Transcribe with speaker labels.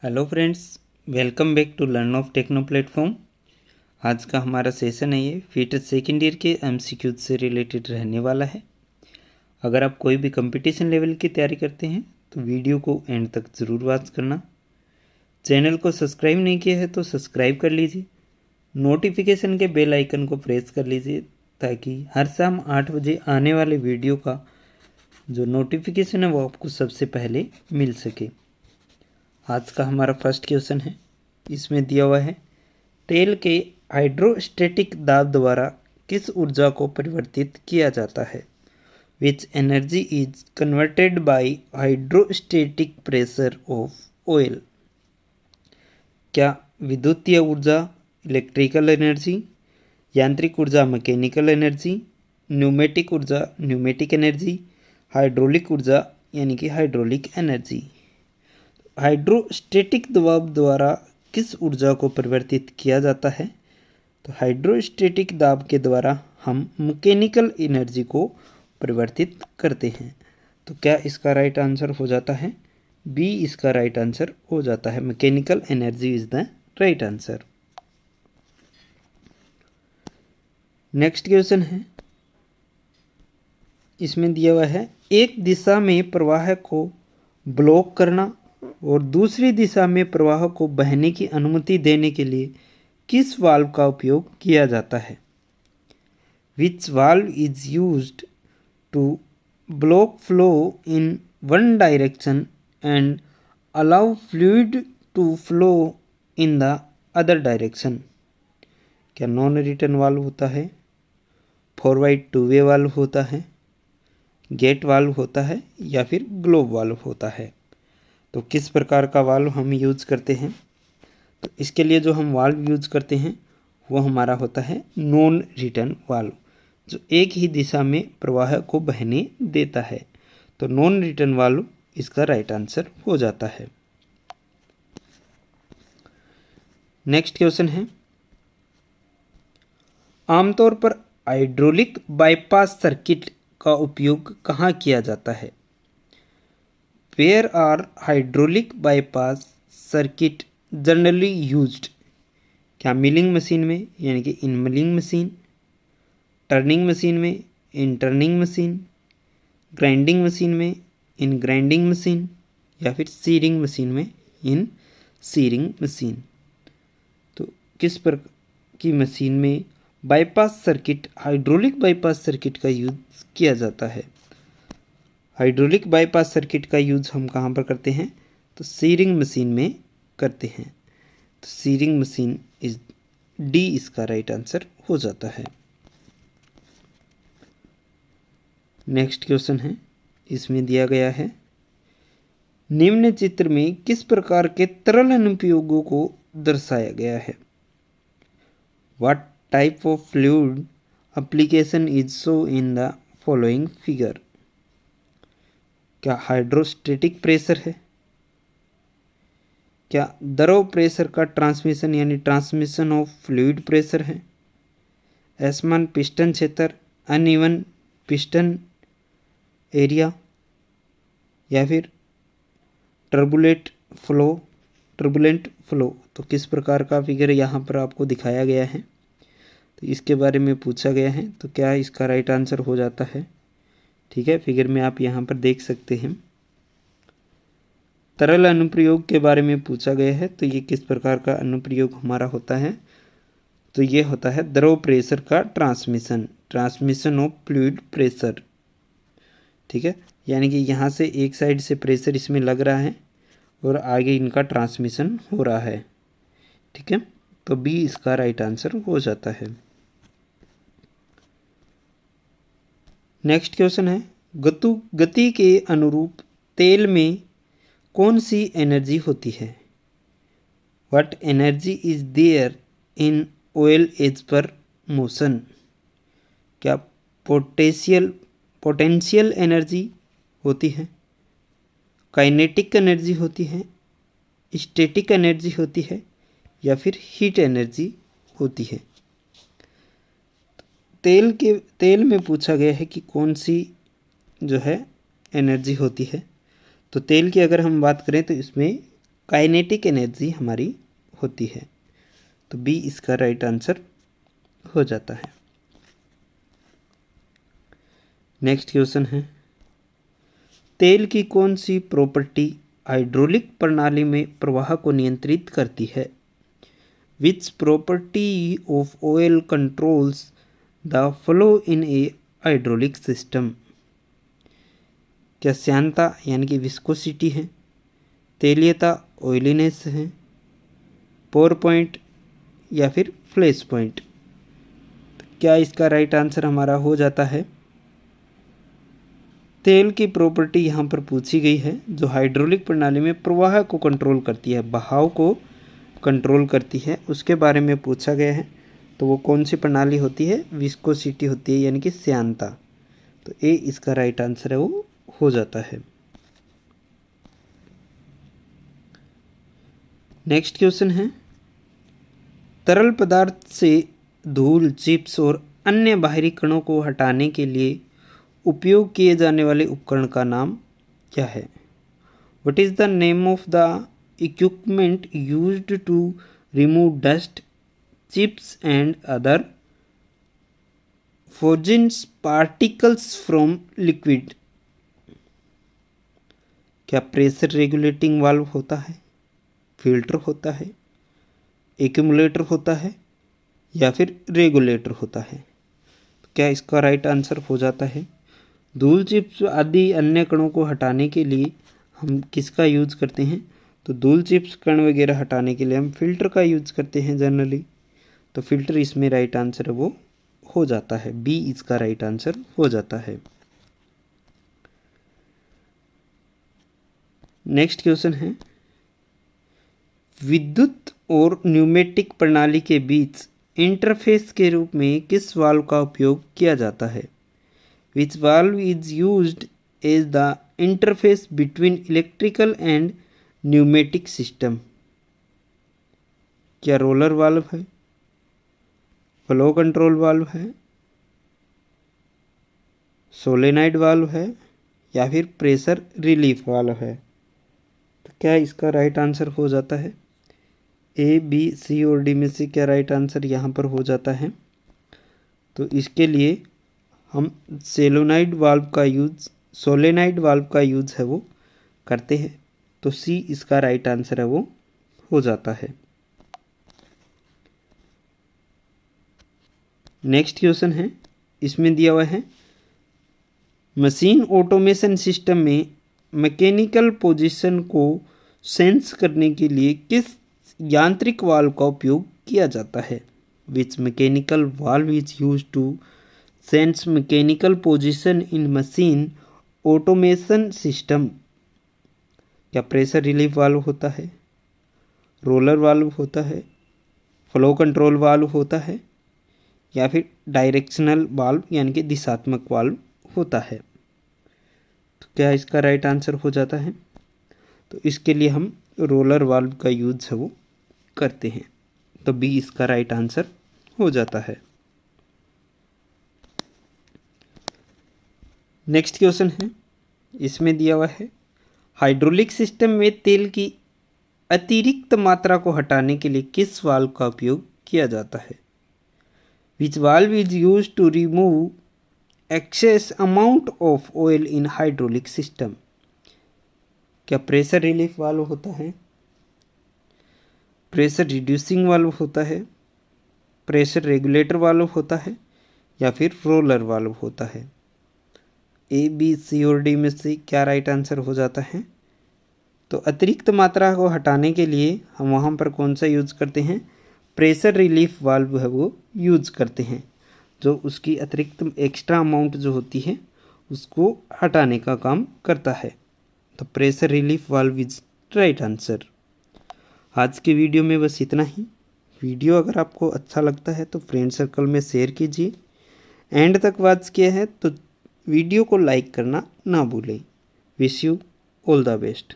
Speaker 1: Hello friends, welcome back to learn of techno platform. आज का हमारा सेशन है ये फीटर सेकेंड ईयर के एमसीक्यूज से रिलेटेड रहने वाला है। अगर आप कोई भी कंपटीशन लेवल की तैयारी करते हैं तो वीडियो को एंड तक ज़रूर वॉच करना। चैनल को सब्सक्राइब नहीं किया है तो सब्सक्राइब कर लीजिए, नोटिफिकेशन के बेल आइकन को प्रेस कर लीजिए ताकि हर शाम 8 बजे आने वाले वीडियो का जो नोटिफिकेशन है वो आपको सबसे पहले मिल सके। आज का हमारा फर्स्ट क्वेश्चन है, इसमें दिया हुआ है तेल के हाइड्रोस्टैटिक दाब द्वारा किस ऊर्जा को परिवर्तित किया जाता है। Which energy is converted bye hydrostatic pressure of oil. क्या विद्युतीय ऊर्जा इलेक्ट्रिकल एनर्जी, यांत्रिक ऊर्जा मैकेनिकल एनर्जी, न्यूमेटिक ऊर्जा न्यूमेटिक एनर्जी, हाइड्रोलिक ऊर्जा यानी कि हाइड्रोलिक एनर्जी। हाइड्रोस्टैटिक दबाव द्वारा किस ऊर्जा को परिवर्तित किया जाता है। तो हाइड्रोस्टैटिक दाब के द्वारा हम मैकेनिकल एनर्जी को परिवर्तित करते हैं। तो क्या इसका राइट आंसर हो जाता है बी। इसका राइट आंसर हो जाता है mechanical energy is the right answer. Next question है, इसमें दिया हुआ है एक दिशा में प्रवाह को ब्लॉक करना और दूसरी दिशा में प्रवाह को बहने की अनुमति देने के लिए किस वाल्व का उपयोग किया जाता है। Which valve is used to block flow in one direction and allow fluid to flow in the other direction. क्या नॉन रिटर्न वाल्व होता है, फॉरवर्ड टू वे वाल्व होता है, गेट वाल्व होता है या फिर ग्लोब वाल्व होता है। तो किस प्रकार का वाल्व हम यूज करते हैं। तो इसके लिए जो हम वाल्व यूज करते हैं वो हमारा होता है नॉन रिटर्न वाल्व, जो एक ही दिशा में प्रवाह को बहने देता है। तो नॉन रिटर्न वाल्व इसका राइट आंसर हो जाता है। नेक्स्ट क्वेश्चन है, आमतौर पर हाइड्रोलिक बाईपास सर्किट का उपयोग कहाँ किया जाता है। Where are hydraulic bypass circuit generally used. क्या मिलिंग मशीन में यानी कि in milling machine, turning machine में in turning machine, grinding machine में इन ग्राइंडिंग मशीन या फिर सीरिंग मशीन में इन सीरिंग मशीन। तो किस प्रकार की मशीन में bypass circuit hydraulic bypass circuit का यूज किया जाता है। हाइड्रोलिक बाईपास सर्किट का यूज हम कहाँ पर करते हैं, तो सीरिंग मशीन में करते हैं। तो सीरिंग मशीन इज डी इसका राइट आंसर हो जाता है। नेक्स्ट क्वेश्चन है, इसमें दिया गया है निम्न चित्र में किस प्रकार के तरल अनुप्रयोगों को दर्शाया गया है। What type of fluid application is show in the following figure. क्या हाइड्रोस्टैटिक प्रेशर है, क्या द्रव प्रेशर का ट्रांसमिशन यानी ट्रांसमिशन ऑफ फ्लूइड प्रेशर है, असमान पिस्टन क्षेत्र अनइवन पिस्टन एरिया या फिर टर्बुलेंट फ्लो। तो किस प्रकार का फिगर यहाँ पर आपको दिखाया गया है, तो इसके बारे में पूछा गया है। तो क्या इसका राइट आंसर हो जाता है, ठीक है। फिगर में आप यहाँ पर देख सकते हैं तरल अनुप्रयोग के बारे में पूछा गया है। तो ये किस प्रकार का अनुप्रयोग हमारा होता है, तो ये होता है द्रव प्रेशर का ट्रांसमिशन ऑफ फ्लूइड प्रेशर, ठीक है। यानी कि यहाँ से एक साइड से प्रेशर इसमें लग रहा है और आगे इनका ट्रांसमिशन हो रहा है, ठीक है। तो बी इसका राइट आंसर हो जाता है। नेक्स्ट क्वेश्चन है, गति के अनुरूप तेल में कौन सी एनर्जी होती है। What energy is there in oil as per motion. क्या पोटेंशियल एनर्जी होती है, काइनेटिक एनर्जी होती है, स्टैटिक एनर्जी होती है या फिर हीट एनर्जी होती है। तेल में पूछा गया है कि कौन सी जो है एनर्जी होती है। तो तेल की अगर हम बात करें तो इसमें काइनेटिक एनर्जी हमारी होती है। तो बी इसका राइट आंसर हो जाता है। नेक्स्ट क्वेश्चन है, तेल की कौन सी प्रॉपर्टी हाइड्रोलिक प्रणाली में प्रवाह को नियंत्रित करती है? Which property of oil controls the flow in A hydraulic system? क्या श्यानता यानी कि विस्कोसिटी है, तेलीयता ऑयलीनेस है, पोर पॉइंट या फिर फ्लैश पॉइंट? क्या इसका राइट आंसर हमारा हो जाता है? तेल की प्रॉपर्टी यहाँ पर पूछी गई है जो हाइड्रोलिक प्रणाली में प्रवाह को कंट्रोल करती है, बहाव को कंट्रोल करती है, उसके बारे में पूछा गया है। तो वो कौन सी प्रणाली होती है? विस्कोसिटी होती है यानी कि श्यानता। तो ए इसका राइट आंसर है, वो हो जाता है। नेक्स्ट क्वेश्चन है, तरल पदार्थ से धूल, चिप्स और अन्य बाहरी कणों को हटाने के लिए उपयोग किए जाने वाले उपकरण का नाम क्या है? What is the name of the equipment used to remove dust, chips and other फोजिन्स पार्टिकल्स फ्रॉम लिक्विड? क्या प्रेशर रेगुलेटिंग वाल्व होता है, फिल्टर होता है, एक्यूमुलेटर होता है या फिर रेगुलेटर होता है? क्या इसका राइट आंसर हो जाता है? धूल, चिप्स आदि अन्य कणों को हटाने के लिए हम किसका यूज करते हैं? तो धूल, चिप्स, कण वगैरह हटाने के लिए हम फिल्टर का यूज करते हैं जनरली। तो फिल्टर इसमें राइट आंसर है, वो हो जाता है। बी इसका राइट आंसर हो जाता है। नेक्स्ट क्वेश्चन है, विद्युत और न्यूमेटिक प्रणाली के बीच इंटरफेस के रूप में किस वाल्व का उपयोग किया जाता है? Which valve is used as the interface between electrical and pneumatic system? क्या रोलर वाल्व है, फ्लो कंट्रोल वाल्व है, सोलेनाइड वाल्व है या फिर प्रेशर रिलीफ वाल्व है? तो क्या इसका राइट आंसर हो जाता है? ए, बी, सी और डी में से क्या राइट आंसर यहाँ पर हो जाता है? तो इसके लिए हम सोलेनाइड वाल्व का यूज है वो करते हैं। तो सी इसका राइट आंसर है, वो हो जाता है। नेक्स्ट क्वेश्चन है, इसमें दिया हुआ है, मशीन ऑटोमेशन सिस्टम में मैकेनिकल पोजीशन को सेंस करने के लिए किस यांत्रिक वाल्व का उपयोग किया जाता है? Which mechanical valve is used to sense mechanical position in machine automation system? क्या प्रेशर रिलीफ वाल्व होता है, रोलर वाल्व होता है, फ्लो कंट्रोल वाल्व होता है या फिर डायरेक्शनल वाल्व यानी कि दिशात्मक वाल्व होता है? तो क्या इसका राइट आंसर हो जाता है? तो इसके लिए हम रोलर वाल्व का यूज है वो करते हैं। तो बी इसका राइट आंसर हो जाता है। नेक्स्ट क्वेश्चन है, इसमें दिया हुआ है, हाइड्रोलिक सिस्टम में तेल की अतिरिक्त मात्रा को हटाने के लिए किस वाल्व का उपयोग किया जाता है? Which valve is used to remove excess amount of oil in hydraulic system? क्या प्रेशर रिलीफ वाल्व होता है, प्रेशर रिड्यूसिंग वाल्व होता है, प्रेशर रेगुलेटर वाल्व होता है या फिर रोलर वाल्व होता है? ए, बी, सी और डी में से क्या राइट आंसर हो जाता है? तो अतिरिक्त मात्रा को हटाने के लिए हम वहाँ पर कौन सा यूज करते हैं? प्रेशर रिलीफ वाल्व है वो यूज करते हैं, जो उसकी अतिरिक्त एक्स्ट्रा अमाउंट जो होती है उसको हटाने का काम करता है। तो pressure relief valve is right answer. आज की वीडियो में बस इतना ही। वीडियो अगर आपको अच्छा लगता है तो फ्रेंड सर्कल में शेयर कीजिए। एंड तक वॉच किया है तो वीडियो को लाइक करना ना भूलें। Wish you all the best.